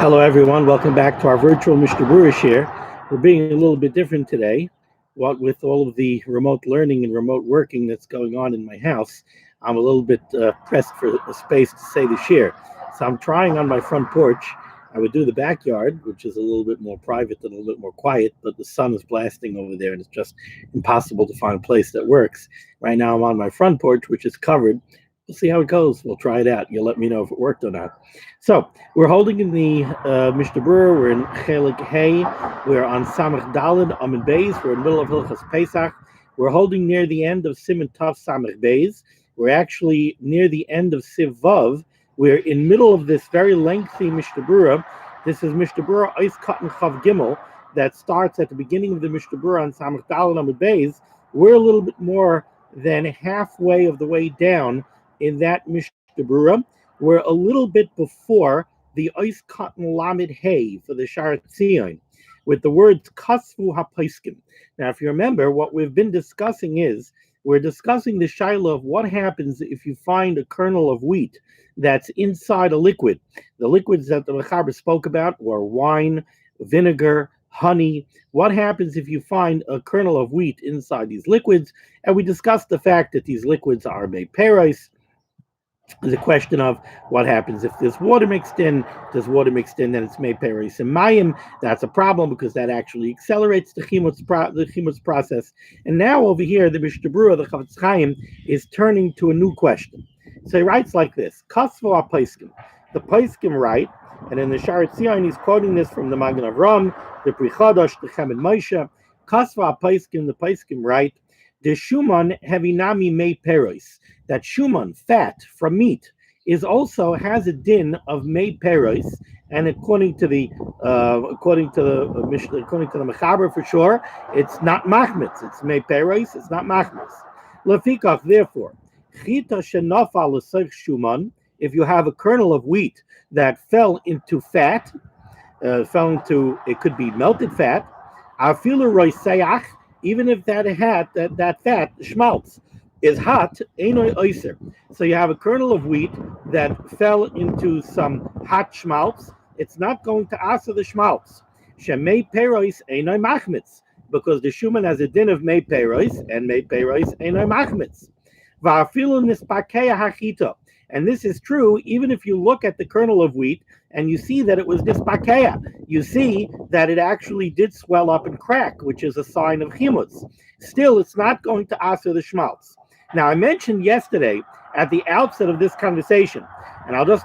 Hello, everyone. Welcome back to our virtual Mishnah Berurah share. We're being a little bit different today. What with all of the remote learning and remote working that's going on in my house, I'm a little bit pressed for a space to say the share. So I'm trying on my front porch. I would do the backyard, which is a little bit more private and a little bit more quiet, but the sun is blasting over there and it's just impossible to find a place that works. Right now I'm on my front porch, which is covered. We'll see how it goes. We'll try it out. You'll let me know if it worked or not. So we're holding in the Mishnah Berurah. We're in Chelik Hay. We're on Samach Daled Amid Beis. We're in the middle of Hilchas Pesach. We're holding near the end of Siman Tav Samach Beis. We're actually near the end of Siv Vav. We're in middle of this very lengthy Mishnah Berurah. This is Mishnah Berurah Ois Katan Chav Gimel that starts at the beginning of the Mishnah Berurah on Samach Daled Amid Beis. We're a little bit more than halfway of the way down in that Mishnah Berurah. We're a little bit before the Ois Katan Lamed Hay for the Shar Tzion, with the words Kasvu HaPaiskim. Now, if you remember, what we've been discussing is, we're discussing the shaila of what happens if you find a kernel of wheat that's inside a liquid. The liquids that the Mechaber spoke about were wine, vinegar, honey. What happens if you find a kernel of wheat inside these liquids? And we discussed the fact that these liquids are made peros. There's a question of what happens if there's water mixed in. There's water mixed in, then it's made peros and mayim. That's a problem because that actually accelerates the chimutz process. And now over here, the Mishnah Berurah, the Chavetz Chaim, is turning to a new question. So he writes like this: Kasvo HaPaiskim. The Paiskim write, and in the Shar Tzion, he's quoting this from the Magen Avram, the Pri Chadash, the Chemed Moshe. Kasvo HaPaiskim, the Paiskim write, the Shuman hevinami mei peros. That shuman, fat from meat, is also has a din of mei peros, and according to the Mechaber for sure, it's not machmitz. It's mei peros. It's not machmitz. Lefikach, therefore, chita shenafal l'seich shuman. If you have a kernel of wheat that fell into fat, it could be melted fat. Afilu roiseach. Even if that fat, schmaltz, is hot, einoi oiser. So you have a kernel of wheat that fell into some hot schmaltz. It's not going to asa the schmaltz. Shemei peros einoi machmitz, because the shuman has a din of mei peros, and mei peros einoi machmitz. Va'afilu nispakeya hachita. And this is true even if you look at the kernel of wheat and you see that it was nispakeya. You see that it actually did swell up and crack, which is a sign of chimutz. Still, it's not going to aser the schmaltz. Now, I mentioned yesterday at the outset of this conversation, and I'll just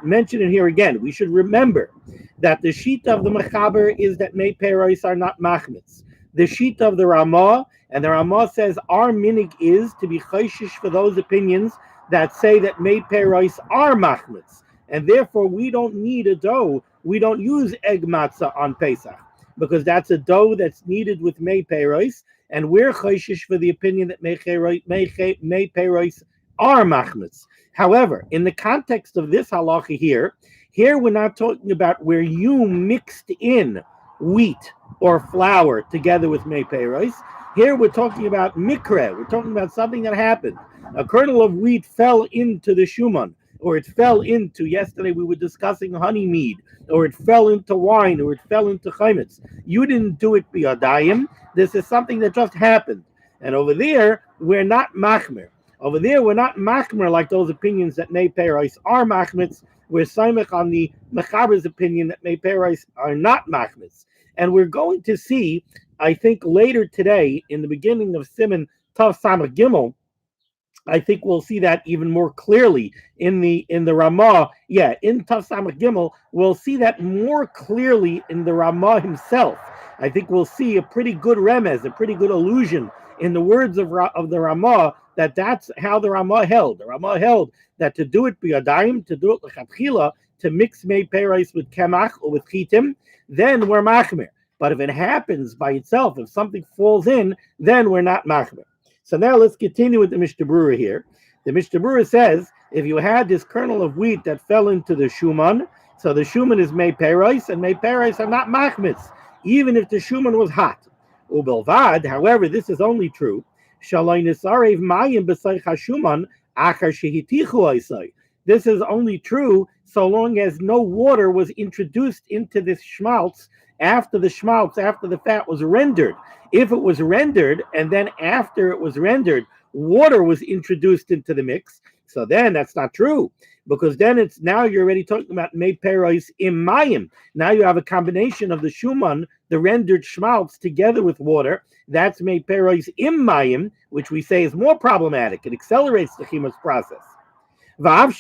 mention it here again. We should remember that the sheet of the Mechaber is that mei peros are not machmitz. The sheet of the Ramah, and the Ramah says our minig is to be chayshish for those opinions that say that mei peros are machmitz, and therefore we don't need a dough. We don't use egg matzah on Pesach because that's a dough that's needed with mei peros, and we're chayshish for the opinion that mei peros are machmitz. However, in the context of this halacha here we're not talking about where you mixed in wheat or flour together with mei peros. Here we're talking about mikre. We're talking about something that happened. A kernel of wheat fell into the shuman, or it fell into, yesterday we were discussing honey mead, or it fell into wine, or it fell into chametz. You didn't do it biyadayim. This is something that just happened. And over there, we're not machmer. Over there, we're not machmer like those opinions that mei peros are machmitz. We're saimech on the Mechaber's opinion that mei peros are not machmitz. And we're going to see, I think later today, in the beginning of Siman Tav Samach Gimel, I think we'll see that even more clearly in the Ramah. Yeah, in Tav Samach Gimel, we'll see that more clearly in the Ramah himself. I think we'll see a pretty good remez, a pretty good allusion in the words of the Ramah, that's how the Ramah held. The Ramah held that to do it biyadayim, to do it l'chatchila, to mix mei peros with kemach or with chitim, then we're machmer. But if it happens by itself, if something falls in, then we're not machmer. So now let's continue with the Mishnah Berurah here. The Mishnah Berurah says, if you had this kernel of wheat that fell into the shuman, so the shuman is mei peros, and mei peros are not machmitz, even if the shuman was hot. Ubelvad, however, this is only true. Shaloi nisarev mayim b'seich hashuman achar shehitichu oisai. This is only true so long as no water was introduced into this schmaltz after the fat was rendered. If it was rendered and then after it was rendered, water was introduced into the mix, so then that's not true, because then it's now you're already talking about mei peros im mayim. Now you have a combination of the shuman, the rendered schmaltz, together with water. That's mei peros im mayim, which we say is more problematic. It accelerates the chimas process. Even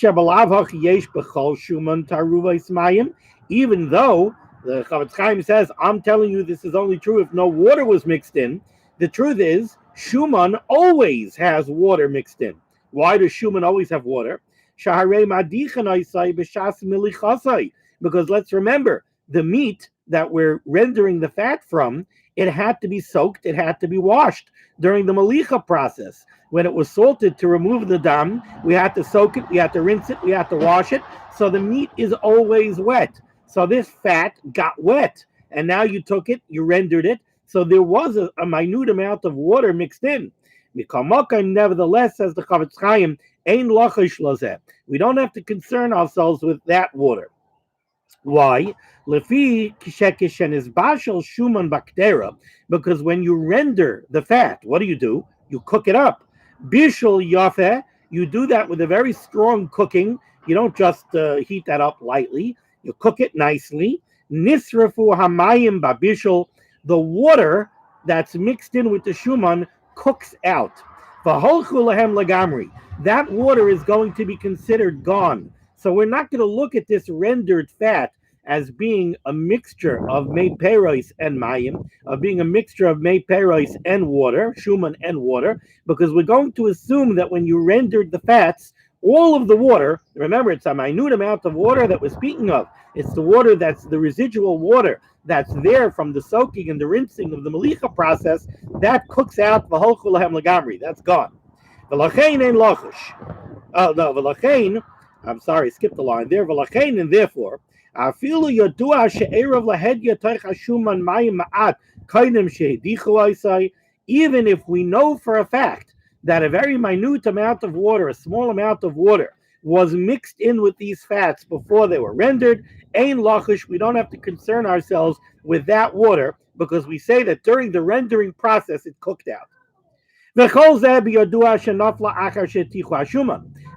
though the Chavetz Chaim says, I'm telling you this is only true if no water was mixed in, the truth is, shuman always has water mixed in. Why does shuman always have water? Because let's remember, the meat that we're rendering the fat from, it had to be soaked, it had to be washed during the malicha process. When it was salted to remove the dam, we had to soak it, we had to rinse it, we had to wash it. So the meat is always wet. So this fat got wet, and now you took it, you rendered it. So there was a minute amount of water mixed in. Nevertheless, says the Chavetz Chaim, ein lachish lozeh. We don't have to concern ourselves with that water. Why? Lefi kishen is bashel shuman baktera, because when you render the fat, what do? You cook it up. Bishul yafeh, you do that with a very strong cooking. You don't just heat that up lightly. You cook it nicely. Nisrafu hamayim babishul, the water that's mixed in with the shuman cooks out. V'holchu lahem lagamri, that water is going to be considered gone. So we're not going to look at this rendered fat as being a mixture of mei peros and mayim, of being a mixture of mei peros and water, shuman and water, because we're going to assume that when you rendered the fats, all of the water, remember it's a minute amount of water that we're speaking of, it's the water that's the residual water that's there from the soaking and the rinsing of the malicha process, that cooks out v'holchu lahem lagamri, that's gone. V'lachein ein lachish. Oh no, v'lachein, I'm sorry, skipped the line there, v'lachein, and therefore, even if we know for a fact that a very minute amount of water, a small amount of water, was mixed in with these fats before they were rendered, ein lachish, we don't have to concern ourselves with that water, because we say that during the rendering process it cooked out.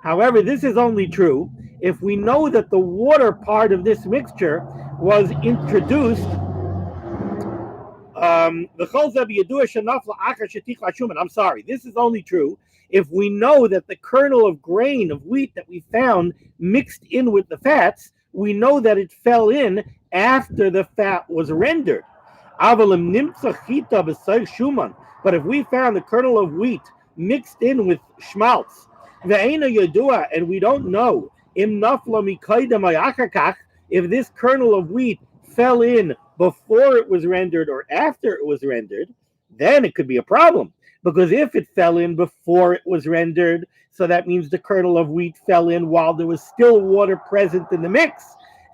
However, this is only true if we know that the water part of this mixture was introduced. I'm sorry, this is only true if we know that the kernel of grain of wheat that we found mixed in with the fats, we know that it fell in after the fat was rendered. But if we found the kernel of wheat mixed in with schmaltz, and we don't know if this kernel of wheat fell in before it was rendered or after it was rendered, then it could be a problem. Because if it fell in before it was rendered, so that means the kernel of wheat fell in while there was still water present in the mix.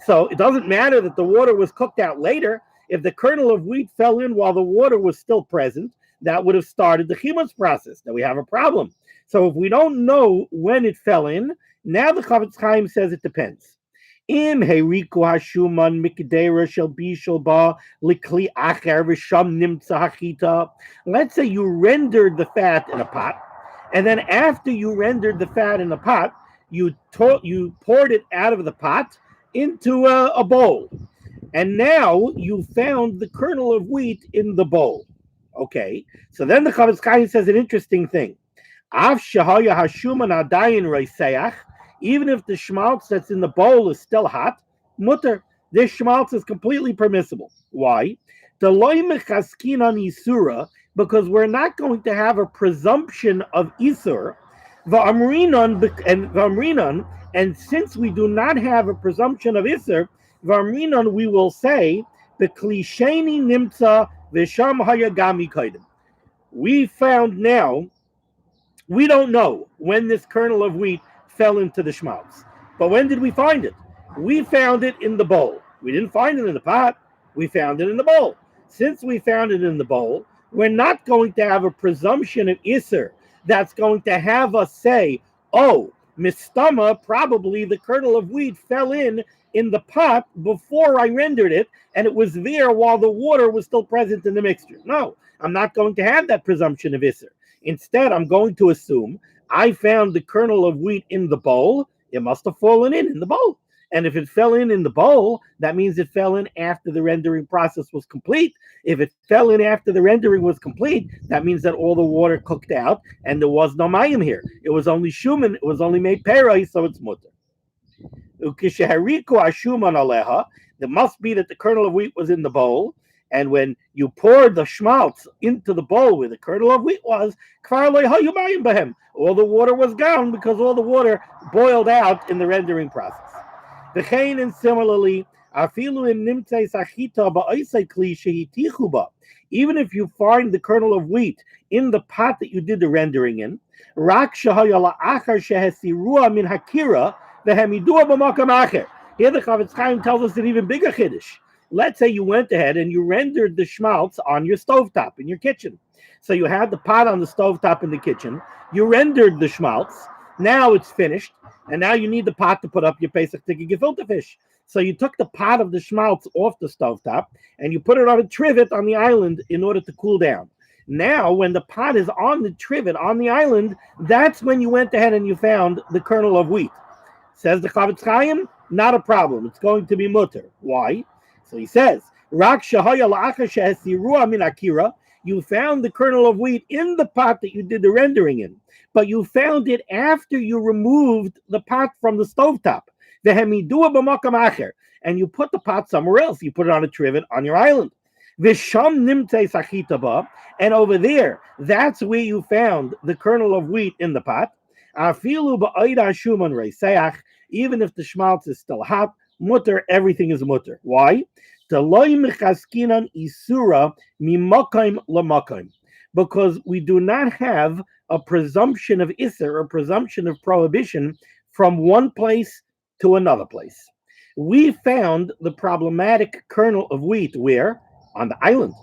So it doesn't matter that the water was cooked out later. If the kernel of wheat fell in while the water was still present, that would have started the chimas process. Now we have a problem. So if we don't know when it fell in, now the Chavetz Chaim says it depends. Im heriku hashuman mikdera shel bishul ba likli acher v'sham nimtza hachita. Let's say you rendered the fat in a pot, and then after you rendered the fat in the pot, you poured it out of the pot into a bowl, and now you found the kernel of wheat in the bowl. Okay, so then the Chavetz Chaim says an interesting thing. Av shahaya hashuman adayin reiseach. Even if the schmaltz that's in the bowl is still hot, mutter, this schmaltz is completely permissible. Why? Because we're not going to have a presumption of isur, and since we do not have a presumption of isur, we will say the klisheni nimtza v'sham hayagami kaidim. We found now, we don't know when this kernel of wheat fell into the schmaltz. But when did we find it? We found it in the bowl. We didn't find it in the pot. We found it in the bowl. Since we found it in the bowl, we're not going to have a presumption of isur that's going to have us say, oh, Mistama, probably the kernel of wheat fell in the pot before I rendered it, and it was there while the water was still present in the mixture. No, I'm not going to have that presumption of Isser. Instead, I'm going to assume I found the kernel of wheat in the bowl. It must have fallen in the bowl. And if it fell in the bowl, that means it fell in after the rendering process was complete. If it fell in after the rendering was complete, that means that all the water cooked out and there was no mayim here. It was only shuman, it was only made perai, so it's mutter. There must be that the kernel of wheat was in the bowl, and when you poured the schmaltz into the bowl where the kernel of wheat was, all the water was gone because all the water boiled out in the rendering process. And similarly, even if you find the kernel of wheat in the pot that you did the rendering in, here the Chavetz Chaim tells us an even bigger chiddush. Let's say you went ahead and you rendered the schmaltz on your stovetop in your kitchen. So you had the pot on the stovetop in the kitchen. You rendered the schmaltz. Now it's finished. And now you need the pot to put up your Pesach Tikka gefilte fish. So you took the pot of the schmaltz off the stovetop and you put it on a trivet on the island in order to cool down. Now, when the pot is on the trivet on the island, that's when you went ahead and you found the kernel of wheat. Says the Chavetz Chaim, not a problem. It's going to be mutter. Why? So he says, Rak shahaya la'achar shehesirua min akira. You found the kernel of wheat in the pot that you did the rendering in, but you found it after you removed the pot from the stovetop. Vehemidua b'makam acher, and you put the pot somewhere else. You put it on a trivet on your island. V'sham nimtei sachita ba, and over there, that's where you found the kernel of wheat in the pot. Afilu ba'oida shuman reiseach, even if the schmaltz is still hot, mutter, everything is mutter. Why? Because we do not have a presumption of Isser, or presumption of prohibition from one place to another place. We found the problematic kernel of wheat where? On the island.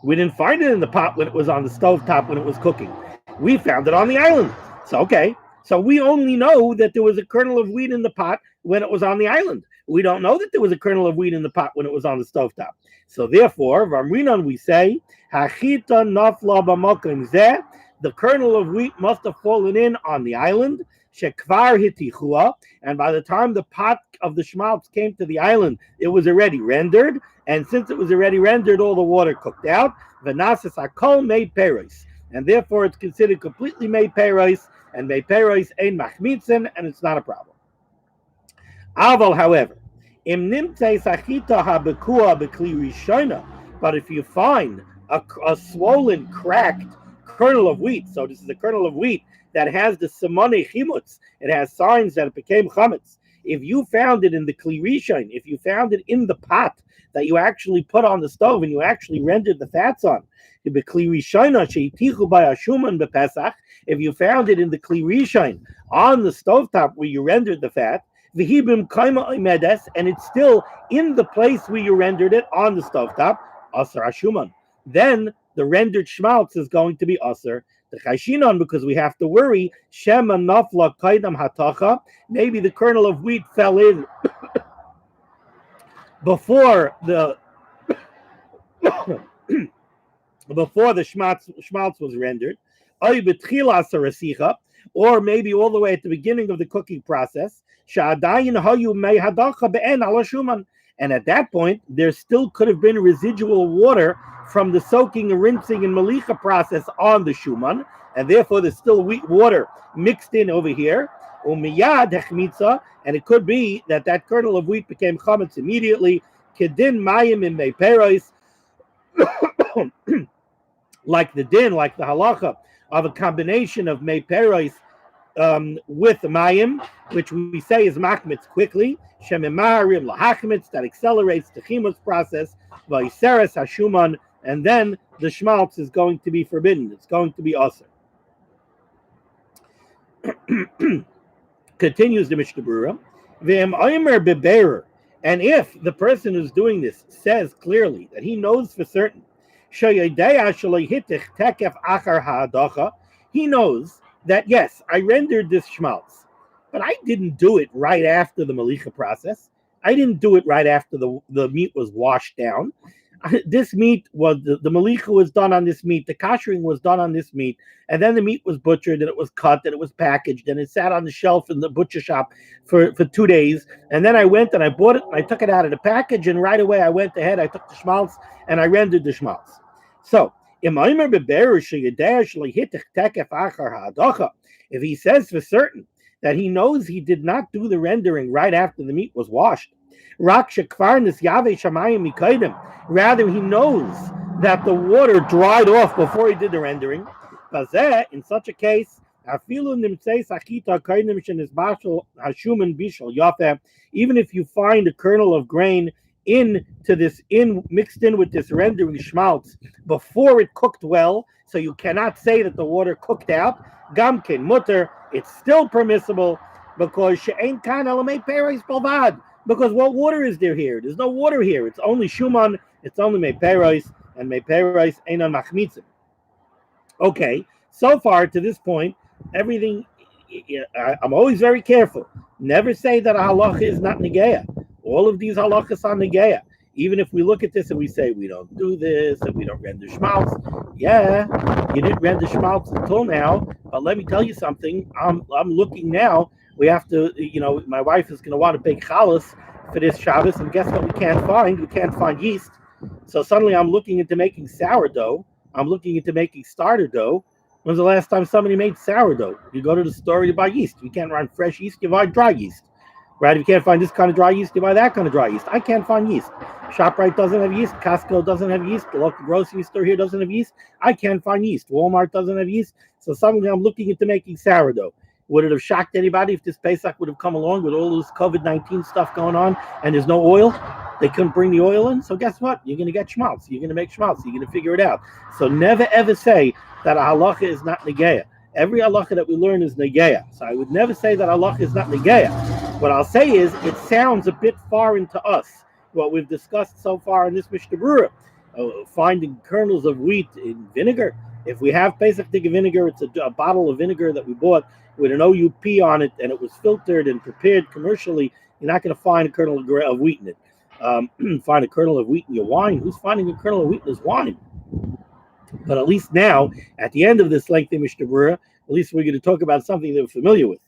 We didn't find it in the pot when it was on the stovetop when it was cooking. We found it on the island. So, okay. So we only know that there was a kernel of wheat in the pot when it was on the island. We don't know that there was a kernel of wheat in the pot when it was on the stovetop. So therefore, Vamrinon, we say, Hachita nafla b'makom zeh, the kernel of wheat must have fallen in on the island, shekvar hitichua, and by the time the pot of the schmaltz came to the island, it was already rendered, and since it was already rendered, all the water cooked out, v'nasis hakol made peros, and therefore it's considered completely made peros, and made peros ein machmitzin, and it's not a problem. Aval, however, im nimtei sachita habekua bekli rishona, but if you find a swollen, cracked kernel of wheat, so this is a kernel of wheat that has the simone chimutz, it has signs that it became chametz. If you found it in the kli rishon, if you found it in the pot that you actually put on the stove and you actually rendered the fats on, if you found it in the kli rishon on the stovetop where you rendered the fat, and it's still in the place where you rendered it on the stovetop, asar hashuman, then the rendered schmaltz is going to be asar. The chayshinon, because we have to worry, shema nafla kaidam hatacha, maybe the kernel of wheat fell in before the schmaltz was rendered, or maybe all the way at the beginning of the cooking process, and at that point, there still could have been residual water from the soaking, rinsing, and malicha process on the shuman, and therefore there's still wheat water mixed in over here. And it could be that kernel of wheat became chametz immediately. Kedin mayim in meiperos, like the halacha of a combination of meiperos with mayim, which we say is machmitz quickly, shemimarim lahachmitz, that accelerates the chimutz process, vayseres hashuman, and then the schmaltz is going to be forbidden. It's going to be asur. Continues the Mishnah Berurah, v'em omer beberer, and if the person who's doing this says clearly that he knows for certain, he knows that yes, I rendered this schmaltz, but I didn't do it right after the malicha process. I didn't do it right after the meat was washed down. This meat was the malicha was done on this meat. The koshering was done on this meat, and then the meat was butchered and it was cut and it was packaged and it sat on the shelf in the butcher shop for 2 days. And then I went and I bought it and I took it out of the package, and right away I went ahead. I took the schmaltz and I rendered the schmaltz. So if he says for certain that he knows he did not do the rendering right after the meat was washed, rather he knows that the water dried off before he did the rendering, in such a case, even if you find a kernel of grain mixed in with this rendering schmaltz before it cooked well, so you cannot say that the water cooked out, gamkin mutter, it's still permissible, because she'ein kan elamei peres balvad. Because what water is there here? There's no water here. It's only shuman. It's only meiperos, and meiperos einan machmitzim. Okay, so far to this point, everything. I'm always very careful. Never say that a halacha is not negeya. All of these halachas are negeya. Even if we look at this and we say we don't do this and we don't render schmaltz, yeah, you didn't render schmaltz until now. But let me tell you something. I'm looking now. We have to, my wife is going to want to bake challah for this Shabbos, and guess what we can't find? We can't find yeast. So suddenly I'm looking into making sourdough. I'm looking into making starter dough. When's the last time somebody made sourdough? You go to the store, you buy yeast. You can't find fresh yeast, you buy dry yeast. Right? If you can't find this kind of dry yeast, you buy that kind of dry yeast. I can't find yeast. ShopRite doesn't have yeast. Costco doesn't have yeast. The local grocery store here doesn't have yeast. I can't find yeast. Walmart doesn't have yeast. So suddenly I'm looking into making sourdough. Would it have shocked anybody if this Pesach would have come along with all this COVID-19 stuff going on and there's no oil? They couldn't bring the oil in. So guess what? You're going to get schmaltz. You're going to make schmaltz. You're going to figure it out. So never ever say that a halacha is not negeya. Every halacha that we learn is negeya. So I would never say that halacha is not negeya. What I'll say is it sounds a bit foreign to us, what we've discussed so far in this Mishnah Berurah, finding kernels of wheat in vinegar. If we have Pesach vinegar, it's a bottle of vinegar that we bought with an OUP on it, and it was filtered and prepared commercially. You're not going to find a kernel of wheat in it. Find a kernel of wheat in your wine. Who's finding a kernel of wheat in his wine? But at least now, at the end of this lengthy Mishnah Berurah, at least we're going to talk about something that we're familiar with.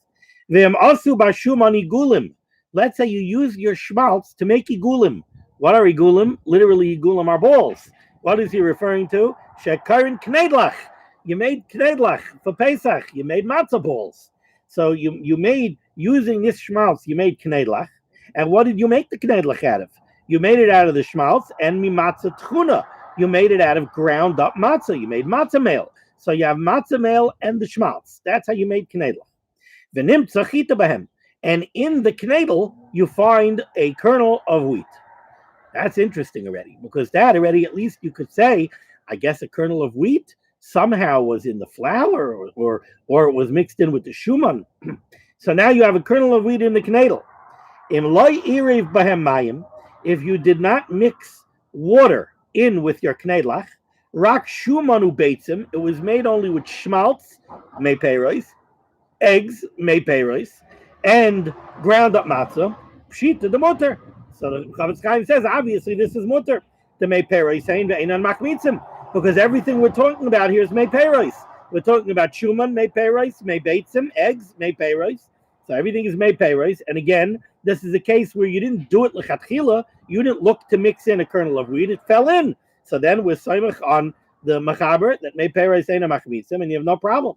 Let's say you use your schmaltz to make igulim. What are igulim? Literally, igulim are balls. What is he referring to? Shekarin knedlach. You made knedlach for Pesach. You made matzah balls. So you made, using this schmaltz, you made knedlach. And what did you make the knedlach out of? You made it out of the schmaltz and matzah tchuna. You made it out of ground up matzah. You made matzah meal. So you have matzah meal and the schmaltz. That's how you made knedlach. And in the knedel, you find a kernel of wheat. That's interesting already, because that already, at least you could say, I guess a kernel of wheat somehow was in the flour or it was mixed in with the shuman. So now you have a kernel of wheat in the knedel. If you did not mix water in with your knedlach, rak shumanu beitzim, it was made only with schmaltz, meiperos, eggs, meiperos, and ground up matzah, pshita the mutter. So the Chavetz Chaim says, obviously this is mutter. The meiperos saying ve'enan machmitzim, because everything we're talking about here is meiperos. We're talking about shuman, meiperos, meibeitzim, eggs, meiperos. So everything is meiperos. And again, this is a case where you didn't do it lechatchila. You didn't look to mix in a kernel of wheat. It fell in. So then we're soimach on the machaber that meiperos eina machmitzim, and you have no problem.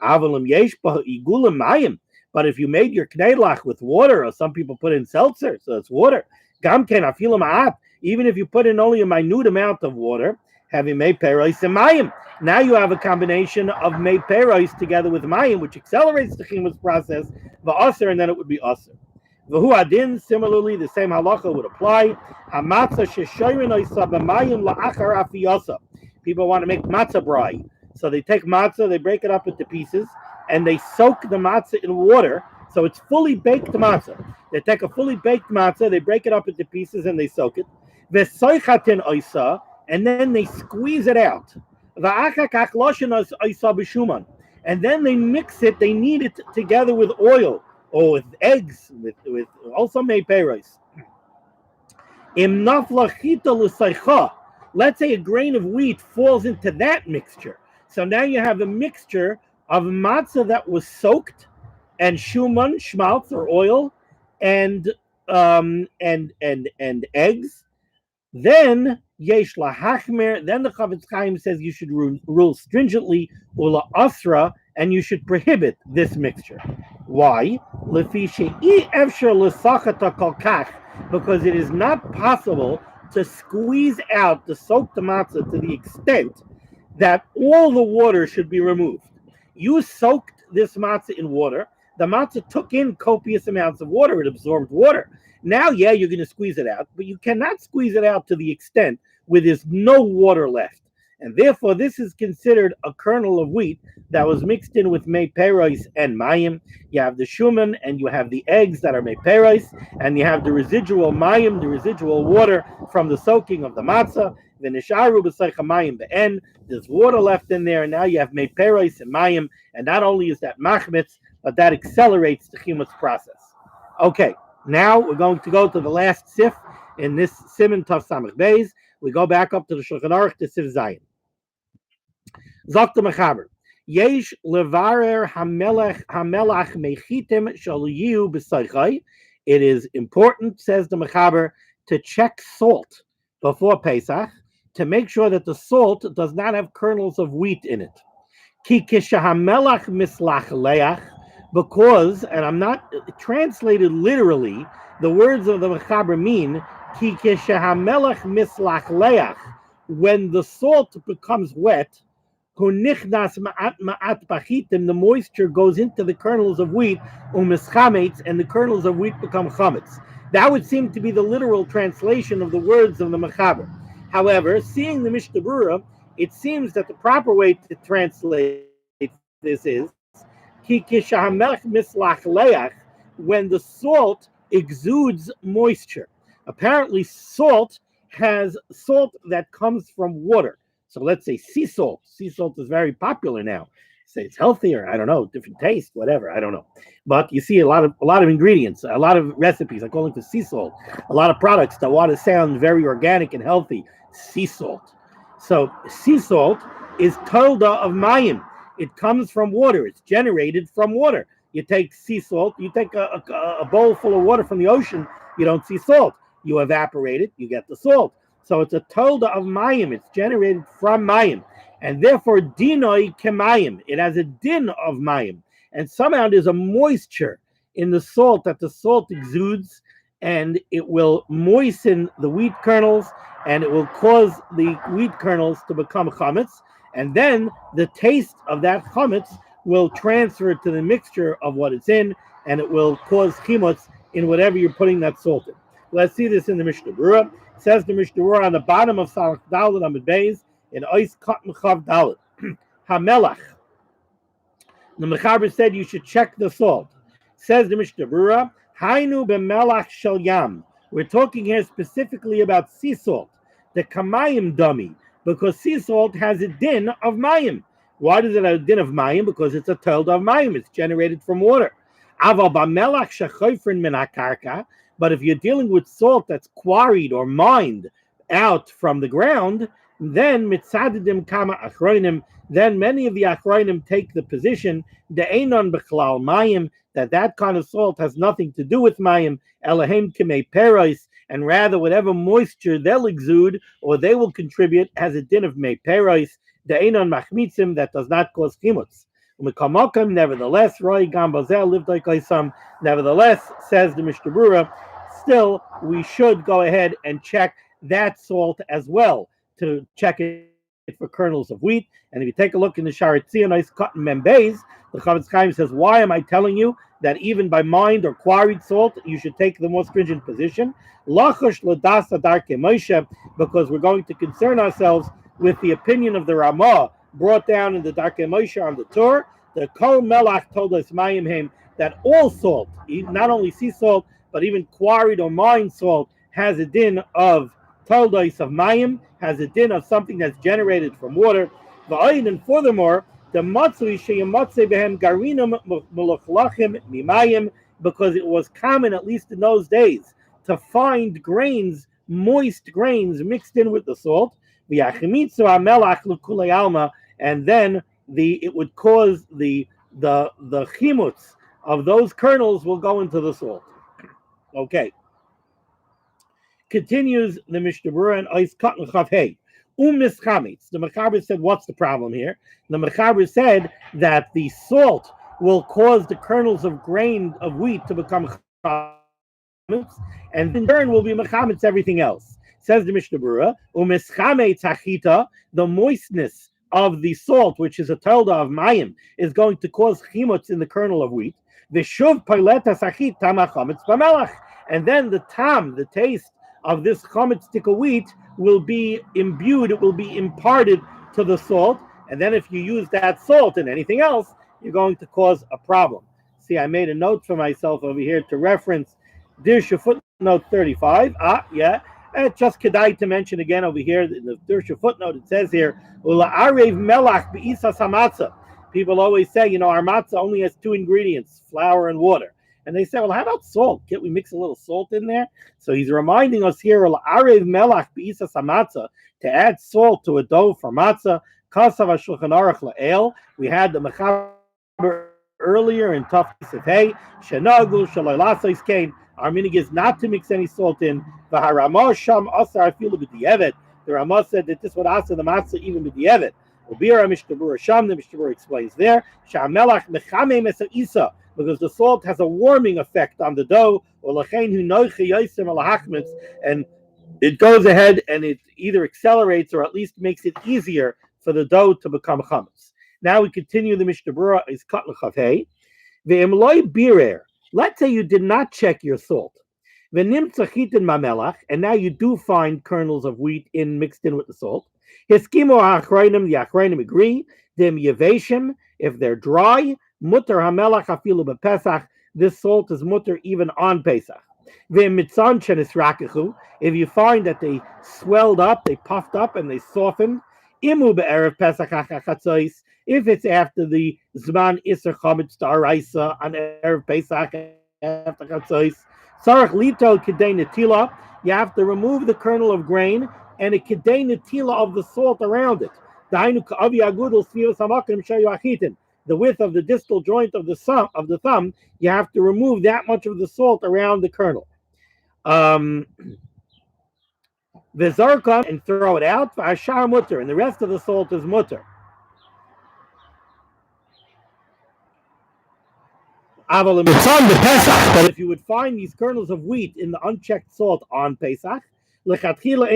Avalim yesh igulim mayim. But if you made your knedlach with water, or some people put in seltzer, so it's water. Gamken afilim ma'at. Even if you put in only a minute amount of water, having meiperos and mayim. Now you have a combination of meiperos together with mayim, which accelerates the chimus process, v'aser, and then it would be aser. V'hu adin, similarly, the same halacha would apply. Hamatzah sheshoyrin oisa b'mayim la'achar afiyasa. People want to make matzah brai. So they take matzah, they break it up into pieces, and they soak the matzah in water, so it's fully baked matzah. They take a fully baked matzah, they break it up into pieces, and they soak it. V'soichatin oisa, and then they squeeze it out. And then they mix it, they knead it together with oil. or with eggs, with also mei peros. Im nafla chita l'saycha. Let's say a grain of wheat falls into that mixture. So now you have a mixture of matzah that was soaked, and shuman, schmaltz or oil, and eggs. Then yesh lahachmer. Then the Chavetz Chaim says you should rule stringently ula asra, and you should prohibit this mixture. Why? Lefi she'i efshar l'sachata kol kach, because it is not possible to squeeze out the soaked matzah to the extent that all the water should be removed. You soaked this matzah in water. The matzah took in copious amounts of water. It absorbed water. Now, yeah, you're going to squeeze it out, but you cannot squeeze it out to the extent where there's no water left. And therefore, this is considered a kernel of wheat that was mixed in with mei peros and mayim. You have the shuman and you have the eggs that are mei peros, and you have the residual mayim, the residual water from the soaking of the matzah. The nisharu b'seicha mayim be'en. There's water left in there, and now you have mei peros and mayim, and not only is that machmitz, but that accelerates the chimutz process. Okay, now we're going to go to the last sif in this Siman Tav Samach Beis. We go back up to the Shulchan Aruch to Sif Zayin. Zok the Mechaber. Yesh levarer hamelach mechitim shaliyu b'saychai. It is important, says the Mechaber, to check salt before Pesach to make sure that the salt does not have kernels of wheat in it. Ki kishahamelach mislach leach. Because, and I'm not translated literally, the words of the Mechaber mean ki kishahamelach mislach leach. When the salt becomes wet, hunichnas ma'at pachitim, the moisture goes into the kernels of wheat, umischametz, and the kernels of wheat become chametz. That would seem to be the literal translation of the words of the Mechaber. However, seeing the Mishnah Berurah, it seems that the proper way to translate this is when the salt exudes moisture. Apparently, salt has salt that comes from water. So let's say sea salt. Sea salt is very popular now. Say it's healthier. I don't know, different taste, whatever. I don't know. But you see a lot of ingredients, a lot of recipes. I call it the sea salt. A lot of products that want to sound very organic and healthy. Sea salt. So sea salt is tolda of mayim. It comes from water. It's generated from water. You take sea salt. You take a bowl full of water from the ocean. You don't see salt. You evaporate it. You get the salt. So it's a tolda of mayim. It's generated from mayim. And therefore, dinoi kemayim. It has a din of mayim. And somehow there's a moisture in the salt that the salt exudes, and it will moisten the wheat kernels, and it will cause the wheat kernels to become chametz. And then the taste of that chametz will transfer to the mixture of what it's in, and it will cause chimutz in whatever you're putting that salt in. Let's see this in the Mishnah Berurah. It says the Mishnah Berurah on the bottom of Salach Dalet Amud Beis in Ois Katan Chav Dalet. Hamelach. The Mechaber said you should check the salt. Says the Mishnah Berurah, Hainu b'melach shel yam. We're talking here specifically about sea salt, the kamayim dummy, because sea salt has a din of mayim. Why does it have a din of mayim? Because it's a tolda of mayim. It's generated from water. Aval b'melach shechoifrin min hakarka. But if you're dealing with salt that's quarried or mined out from the ground, then mitzadidim kama achroinim. Then many of the achroinim take the position de'enon b'chlal mayim, that kind of salt has nothing to do with mayim, elahem k'mei peros, and rather whatever moisture they'll exude or they will contribute has a din of mei peros, de'enon machmitzim, that does not cause chimutz. Nevertheless, Roy Gambazel lived like Isam. Nevertheless, says the Mishnah Berurah, still we should go ahead and check that salt as well, to check it for kernels of wheat. And if you take a look in the Sharet Zionais Cotton Membeis, the Chavetz Chaim says, why am I telling you that even by mined or quarried salt, you should take the more stringent position? Lachosh l'dasa darke Moshe, because we're going to concern ourselves with the opinion of the Ramah brought down in the Darke Moshe on the Torah. The Kol Melach told us Mayim Hem that all salt, not only sea salt, but even quarried or mined salt, has a din of toldos of mayim, has a din of something that's generated from water. And furthermore, the matzui sheyamatze behem garinum mulachlachim mimayim. because it was common, at least in those days, to find grains, moist grains, mixed in with the salt. And then it would cause the chimutz of those kernels will go into the salt. Okay. Continues the Mishnah Berurah and Ois Katan Chav Hey. Mischametz. The Mechaber said, what's the problem here? The Mechaber said that the salt will cause the kernels of grain of wheat to become chametz, and in turn will be mechametz everything else. Says the Mishnah Berurah, Umischametz hachita, the moistness of the salt, which is a tolda of mayim, is going to cause chimutz in the kernel of wheat. Vishuv pailetas hachit tamachametz b'melach, and then the tam, the taste of this chametz stick of wheat will be imbued, it will be imparted to the salt, and then if you use that salt in anything else, you're going to cause a problem. See, I made a note for myself over here to reference Dirsha footnote 35. Just kedai to mention again over here in the Dirsha footnote, it says here, Ula'arev melach be'isas hamatzah. People always say, our matzah only has two ingredients, flour and water. And they say, well, how about salt? Can't we mix a little salt in there? So he's reminding us here, Ula'arev melach be'isas hamatzah, to add salt to a dough for matzah. Kasav HaShulchan Aruch la'el. We had the Mechaber earlier in Taf Hey, Shenagul Shalalasais Kain. Our minig is not to mix any salt in. The Ramah Sham Asar Afilu B'Di'evet. The Ramah said that this would answer the matzah even B'Di'evet. Ubira Mishnah Berurah Sham. The Mishnah Berurah explains there. Shamelach Mechamei Mesa Isa, because the salt has a warming effect on the dough. And it goes ahead and it either accelerates or at least makes it easier for the dough to become chametz. Now we continue the Mishnah Berurah is kat l'chav hey. Ve'emloi birer. Let's say you did not check your salt. Ve'nimtza chitin mamelach, and now you do find kernels of wheat mixed in with the salt. Hiskimo ha'achrayim, the achrayim agree. Dem yeveshim, if they're dry, mutter hamelach afilu b'pesach. This salt is mutter even on Pesach. Ve'mitzan shenisrakechu. If you find that they swelled up, they puffed up, and they softened. Imu be'erev Pesach ha'chatzos, if it's after the Zman Isser Chametz D'Oraisa on erev Pesach after chatzos, Sarach lito kedei netila, you have to remove the kernel of grain and a kedei netila of the salt around it. Dainu ka'avi agudel svius hamakim shayu achitin. The width of the distal joint of the thumb, you have to remove that much of the salt around the kernel. V'zarka, and throw it out. V'ashar mutter, and the rest of the salt is mutter. But if you would find these kernels of wheat in the unchecked salt on Pesach, lechatchila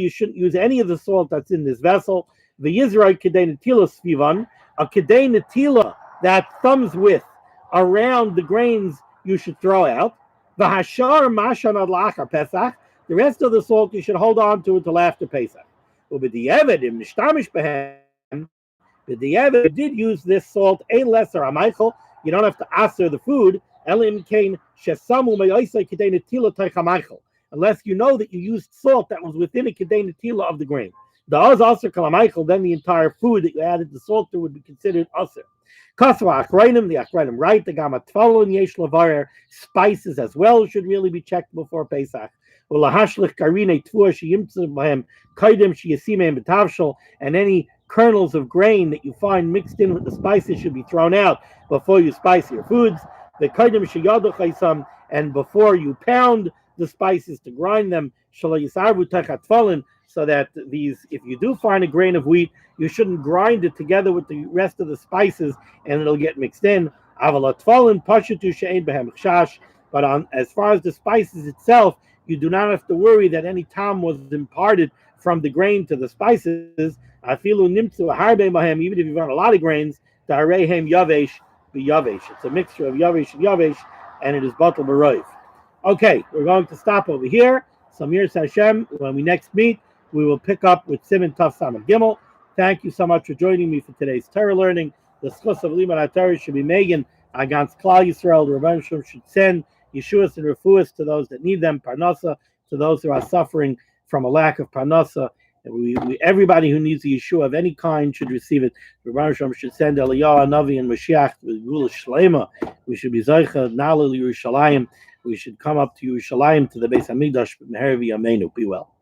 you shouldn't use any of the salt that's in this vessel. The Yizrai kedei netila svivan, a kedei netila, that thumb's width around the grains, you should throw out. V'hashar mashan ad la'achar Pesach, the rest of the salt you should hold on to until after Pesach. Ubedi'evet im nishtamish behem. The Evid did use this salt, a lesser Michael. You don't have to aser the food, unless you know that you used salt that was within a kedei netila of the grain. The aser kalamichael, then the entire food that you added the salt to would be considered aser. Kasva achrayim, the achrayim right, the gamatfalo and yesh lavarer, spices as well should really be checked before Pesach. And any kernels of grain that you find mixed in with the spices should be thrown out before you spice your foods. And before you pound the spices to grind them, so that if you do find a grain of wheat, you shouldn't grind it together with the rest of the spices and it'll get mixed in. But as far as the spices itself, you do not have to worry that any tam was imparted from the grain to the spices. Even if you've got a lot of grains, it's a mixture of yavesh and yavesh, and it is batal b'roiv. Okay, we're going to stop over here. Samir Hashem, when we next meet, we will pick up with Siman Taf Samad Gimel. Thank you so much for joining me for today's Torah learning. The schus of Limud HaTorah should be megan against Klal Yisrael. The Rebbeinu Shalom should send Yeshuas and Refuas to those that need them, Parnasa to those who are suffering from a lack of Parnasa, Everybody who needs a Yeshua of any kind should receive it. Berurah should send Eliyahu, Navi, and Mashiach with Gula Shlema. We should be Zaycha, Nalil Yerushalayim. We should come up to Yerushalayim, to the Beis Hamikdash, Meher V'Yameinu. Be well.